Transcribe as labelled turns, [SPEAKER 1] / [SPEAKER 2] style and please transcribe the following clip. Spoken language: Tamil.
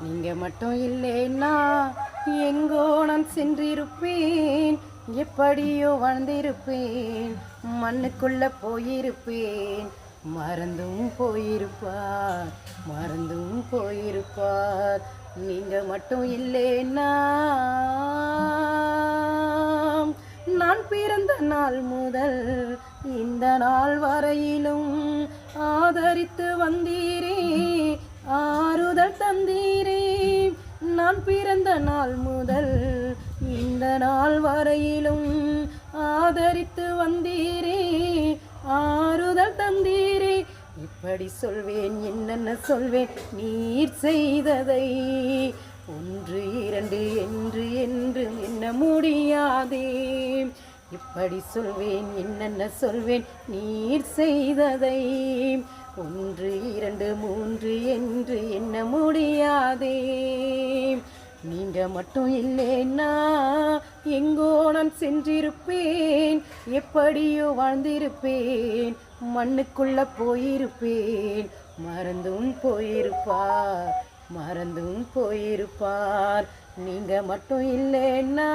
[SPEAKER 1] நீங்க மட்டும் இல்லைன்னா எங்கோ நான் சென்றிருப்பேன், எப்படியோ வாழ்ந்திருப்பேன், மண்ணுக்குள்ள போயிருப்பேன். மறந்தும் போயிருப்பார், மறந்தும் போயிருப்பார். நீங்க மட்டும் இல்லைன்னா நான் பிறந்த நாள் முதல் இந்த நாள் வரையிலும் ஆதரித்து வந்தீரே, ஆறுதல் தந்தீரே. நான் பிறந்த நாள் முதல் இந்த நாள் வரையிலும் ஆதரித்து வந்தீரே, ஆறுதல் தந்தீரே. இப்படி சொல்வேன், என்னென்ன சொல்வேன் நீர் செய்ததை, ஒன்று இரண்டு என்று என்று எண்ண முடியாதே. இப்படி சொல்வேன், என்னென்ன சொல்வேன் நீர் செய்ததை, ஒன்று இரண்டு மூன்று என்று எண்ண முடியாதே. நீங்க மட்டும் இல்லைன்னா எங்கோ நான் சென்றிருப்பேன், எப்படியோ வாழ்ந்திருப்பேன், மண்ணுக்குள்ள போயிருப்பேன். மறந்தும் போயிருப்பார், மறந்தும் போயிருப்பார். நீங்க மட்டும் இல்லைன்னா